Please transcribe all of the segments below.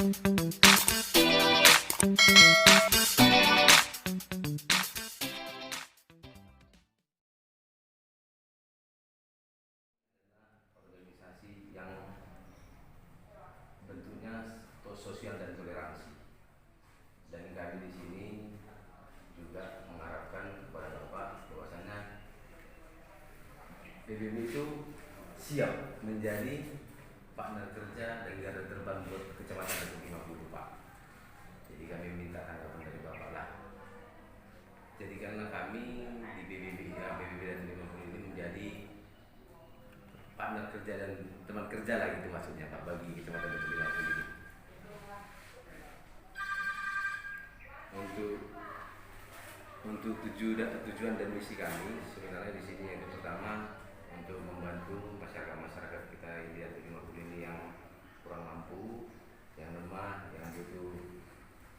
Organisasi yang bentuknya sosial dan toleransi, dan kami di sini juga mengharapkan kepada Bapak bahwasanya PBB itu siap menjadi partner kerja dan garda terbang buat Kecamatan Datuk 50, Pak. Jadi kami minta tanggapan dari Bapak lah. Jadi karena kami di PBB Datuk 50 ini menjadi partner kerja dan teman kerja lah gitu maksudnya Pak bagi Kecamatan Datuk 50 ini. Untuk tujuan dan misi kami sebenarnya di sini yang pertama untuk membantu masyarakat kita di Datuk 50 ini yang kurang mampu, yang lemah, yang butuh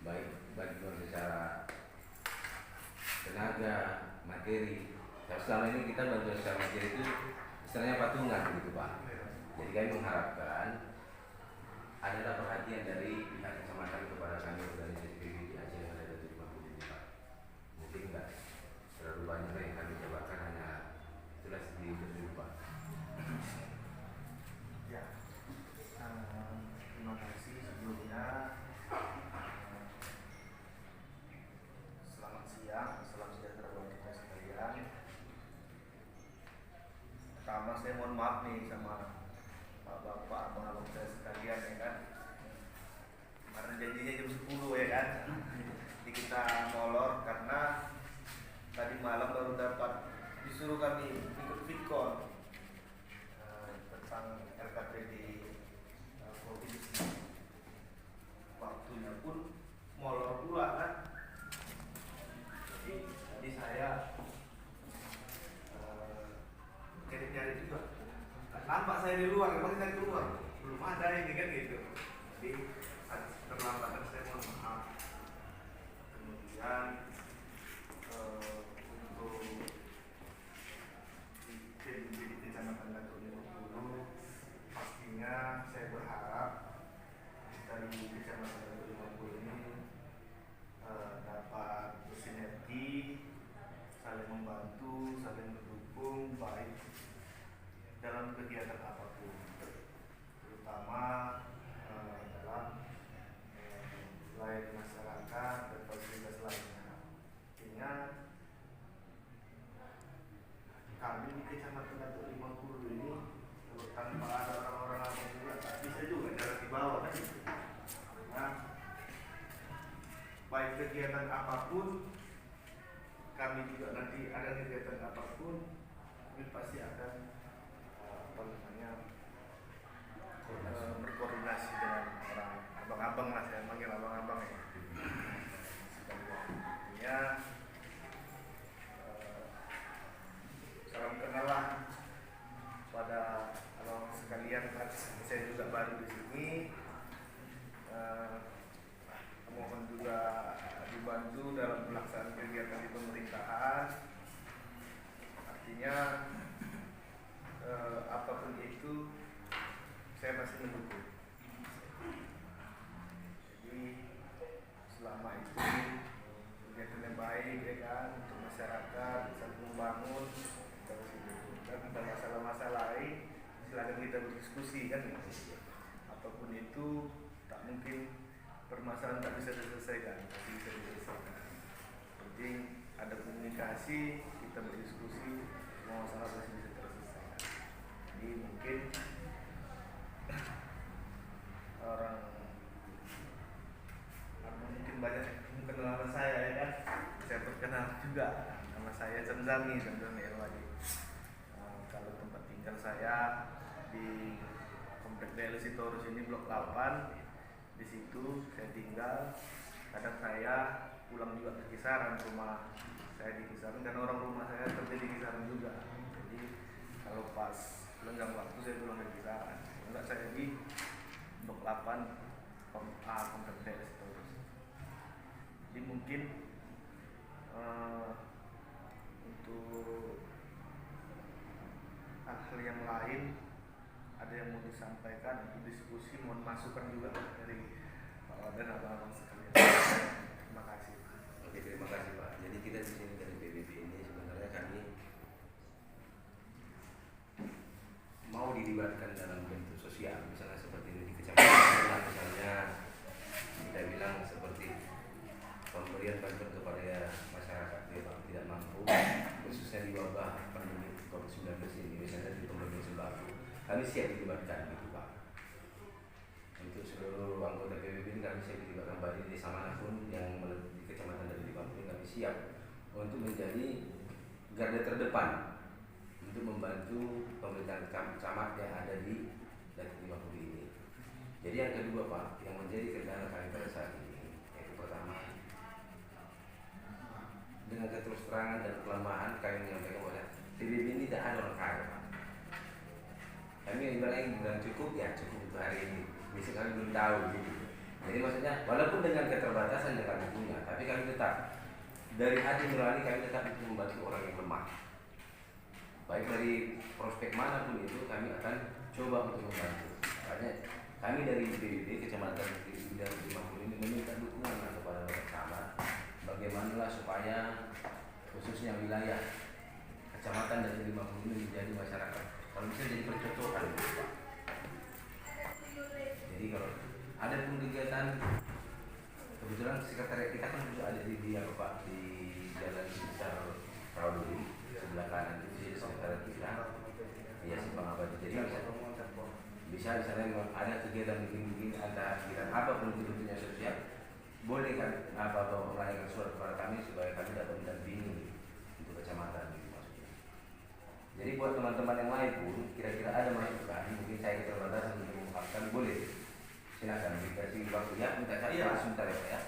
baik bantuan secara tenaga, materi. Nah, selama ini kita bantuan secara materi itu istilahnya patungan gitu Pak. Jadi kami mengharapkan adalah perhatian dari pihak kecamatan kepada kami organisasi PBB Aceh yang ada di Datuk 50 ini Pak. Mungkin enggak terlalu banyak yang kami jabarkan, hanya itulah sedikit dulu Pak. Ya, terima kasih sebelumnya. Selamat siang, salam sejahtera buat kita sekalian. Pertama saya mohon maaf nih sama Bapak, abang-abang saya sekalian ya kan. Kemarin janjinya jam 10 ya kan. Jadi kita molor karena tadi malam baru dapat disuruh kami ikut Vidcon tentang RKPD provinsi. Waktunya pun molor pula kan. Jadi saya cari-cari juga. Nampak saya di luar, memang saya keluar, belum ada ini kan gitu. Jadi terlambatan saya mohon maaf. Kemudian untuk di Kecamatan Datuk 50, pastinya saya berharap dari Kecamatan Datuk 50 ini dapat bersinergi, saling membantu, saling mendukung baik dalam kegiatan apapun, terutama dalam melayani masyarakat dan fasilitas lainnya. Artinya kami di Kecamatan Datuk 50 ini tanpa ada orang-orang abang juga tak bisa juga jalan di bawah kan. Nah, baik kegiatan apapun, kami juga nanti ada kegiatan apapun, kami pasti akan berkoordinasi dengan orang abang-abang lah, saya manggil abang-abang ya. Artinya salam kenal lah pada abang sekalian kan. Saya juga baru di sini. Mohon juga dibantu dalam pelaksanaan kegiatan di pemerintahan. Artinya apapun itu saya masih mendukung. Jadi selama itu kegiatan yang baik ya kan untuk masyarakat, saling membangun, kita masih dukung. Dan ada masalah-masalah lain, silakan kita berdiskusi kan. Apapun itu tak mungkin permasalahan tak bisa diselesaikan, pasti bisa diselesaikan. Penting ada komunikasi, kita berdiskusi, semua masalah pasti bisa terselesaikan. Jadi mungkin mungkin banyak yang kenal nama saya ya kan. Saya perkenal juga, nama saya Zamzami Erwadi. Kalau tempat tinggal saya di Komplek Daerah Sitorus ini Blok 8. Di situ saya tinggal. Kadang saya pulang juga ke Kisaran, rumah saya di Kisaran karena orang rumah saya kerja di Kisaran juga. Jadi kalau pas lenggang waktu saya pulang ke Kisaran. Enggak, saya di Blok 8 Komplek Daerah Sitorus. Jadi mungkin untuk hal-hal yang lain ada yang mau disampaikan, untuk diskusi, mohon masukan juga dari dan abang-abang sekalian. Terima kasih. Oke, terima kasih Pak. Jadi kita di sini dari PBB ini sebenarnya kami mau dilibatkan dalam bentuk sosial, misalnya seperti ini di kecamatan, misalnya kita bilang seperti pemberian bantuan kepada masyarakat yang tidak mampu, khususnya di wabah pandemi COVID-19 ini, misalnya di pemberian sembako, kami siap dilibatkan gitu Pak. Untuk seluruh anggota PBB ini kami siap dilibatkan, baik di desa manapun yang di kecamatan dan di kampung kami siap untuk menjadi garda terdepan untuk membantu pemerintahan camat yang ada di Datuk 50 ini. Jadi yang kedua Pak, yang menjadi kendala kami pada saat ini, yaitu pertama, dengan keterus-terangan dan kelemahan kami menyampaikan bahwa PBB ini tidak ada orang kaya Pak. Kami ibaratnya bilang cukup ya cukup untuk hari ini, besok kami belum tahu gitu. Jadi maksudnya walaupun dengan keterbatasan yang kami punya, tapi kami tetap dari hati nurani kami tetap untuk membantu orang yang lemah. Baik dari prospek manapun itu kami akan coba untuk membantu. Makanya kami dari PBB Kecamatan Datuk 50 ini meminta dukungan kepada camat, bagaimana supaya khususnya wilayah Kecamatan Datuk 50 ini menjadi masyarakat, kalau bisa jadi percontohan Pak. Jadi kalau ada pun kegiatan, kebetulan sekretariat kita kan juga ada di apa Pak, di Jalan Besar Prauduri sebelah kanan itu jadi sekretariat kita. Iya Simpang Abadi. Jadi bisa misalnya ada kegiatan begini antara kita apapun bentuknya sosial, boleh kan apa melayangkan surat kepada kami supaya kami dapat mendampingi untuk kecamatan gitu maksudnya. Jadi buat teman-teman yang lain pun kira-kira ada masukan, mungkin saya keterbatasan untuk mengungkapkan, boleh silakan dikasih waktu ya, minta saya sebentar ya Pak ya.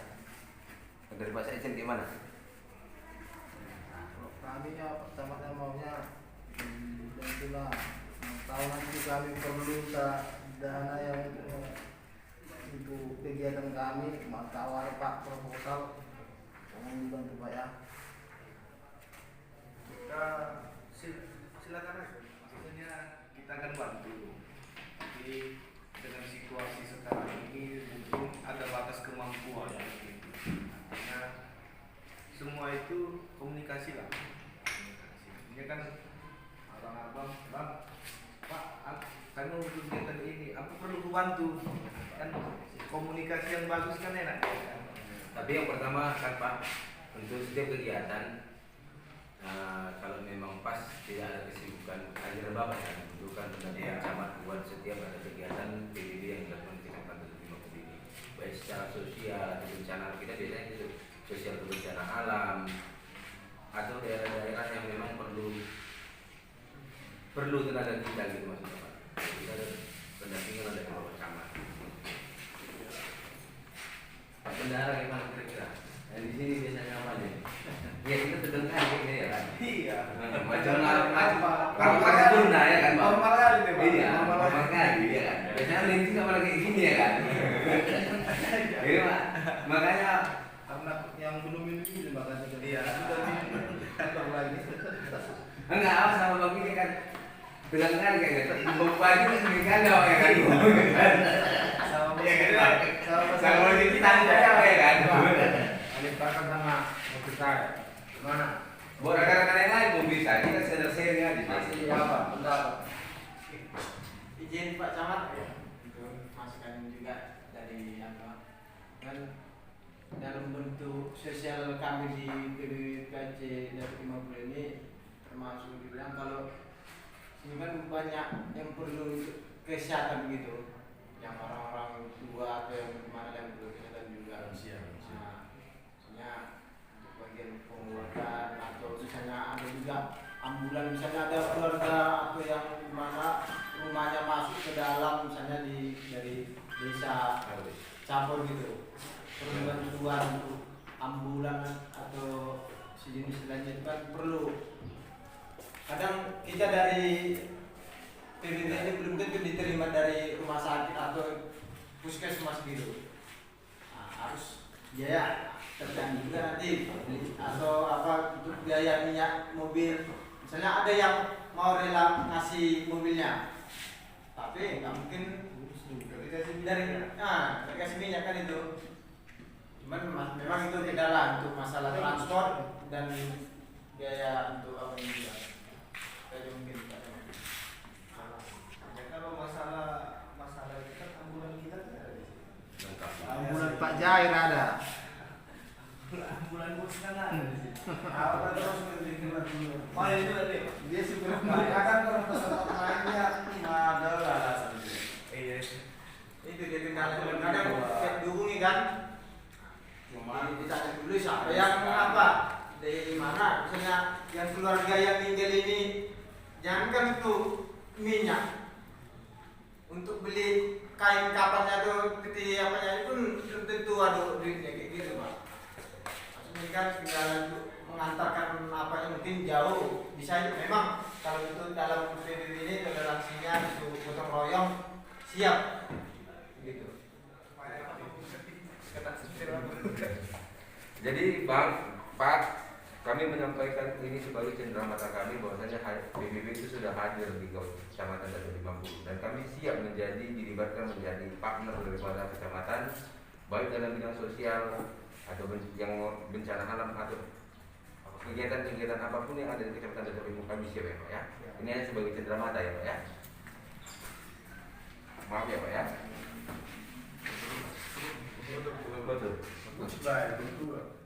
Dari Pak Sekjen gimana? Kami ya pertama maunya dan itulah tahu nanti kami perlu dana yang untuk kegiatan kami, maka awal Pak proposal tolong dibantu Pak ya. Kita silakan aja. Maksudnya kita akan bantu. Jadi dengan situasi sekarang ini mungkin ada batas kemampuan gitu. Karena semua itu komunikasi lah. Ini kan abang-abang, bang, Pak, kami mau bikin kegiatan ini, aku perlu bantu. Kan komunikasi yang bagus kan enak. Tapi yang pertama kan Pak, untuk setiap kegiatan kalau memang pas tidak ada kesibukan ajar Bapak kan, bukan pendampingan camat buat setiap ada kegiatan PBB yang dilakukan di Kecamatan Datuk 50 ini, baik secara sosial atau bencana. Kita biasanya itu sosial bencana alam atau daerah-daerah yang memang perlu tenaga kita gitu maksudnya Pak. Kita ada pendampingan dari Bapak Camat. Pak Bendara gimana kira-kira? Yang di sini biasanya apa nih? Ya kita terdengar kayak ya kan? Iya. Macam kalau kasih tunda ya kan Pak? Normal kali nih Pak. Iya, normal kali ya kan? Biasanya linting sama lagi gini ya kan? Iya Pak, makanya Karena yang belum ini makanya Iya. kantor lagi. enggak apa sama Bang ini kan bilang kan kayak gitu. Bang Pagi kan sering kandau ya kan? Sama Iya kan Pak? Sama lagi kita aja ya kan? Alih pakan sama mobil saya. Gimana? Buat rekan-rekan yang lain pun bisa, kita sekedar sharing aja. Masih apa? Bentar. Izin Pak Camat untuk masukan juga dari apa kan dalam bentuk sosial kami di PBPC Datuk 50 ini termasuk dibilang kalau ini kan banyak yang perlu untuk kesehatan begitu, yang orang-orang tua atau yang mana yang perlu kesehatan juga. Nah, misalnya untuk bagian pengobatan atau misalnya ada juga ambulan, misalnya ada keluarga atau yang mana rumahnya masuk ke dalam misalnya dari desa campur gitu, perlu bantuan untuk ambulan atau sejenis lainnya itu kan perlu. Kadang kita dari PBB ini belum tentu diterima dari rumah sakit atau puskesmas gitu. Nah, harus biaya tergantung juga nanti atau apa untuk biaya minyak mobil. Misalnya ada yang mau rela ngasih mobilnya, tapi nggak mungkin dari kasih minyak kan itu. Cuman memang itu kendala untuk masalah transport dan biaya untuk apa ini juga. Kayak mungkin Pak. Ya, kalau masalah kita ambulan kita tidak ada di sini. lengkap. Ambulan Pak Jair ada. Ambulan bos kan ada di sini. Apa terus berpikir dulu? Oh ini juga deh. Dia supir Kadang kalau pesawat lainnya ada alasan. Iya. Itu dia kendala. Kadang kita dihubungi kan. Ditanya dulu siapa yang apa dari mana, misalnya yang keluarga yang tinggal ini jangankan itu minyak untuk beli kain kapannya tuh peti apanya itu belum tentu ada duitnya kayak gitu Pak. Maksudnya kan tinggal untuk mengantarkan apanya mungkin jauh bisa itu memang kalau itu dalam PBB ini toleransinya itu gotong royong siap gitu. Jadi Bang, Pak, kami menyampaikan ini sebagai cenderamata kami bahwasanya PBB itu sudah hadir di Kecamatan Datu 50 dan kami siap dilibatkan menjadi partner daripada kecamatan baik dalam bidang sosial atau yang bencana alam atau kegiatan-kegiatan apapun yang ada di Kecamatan Datu 50 kami siap ya Pak ya. Ini hanya sebagai cenderamata ya Pak ya. Maaf ya Pak ya. Betul. Baik, betul.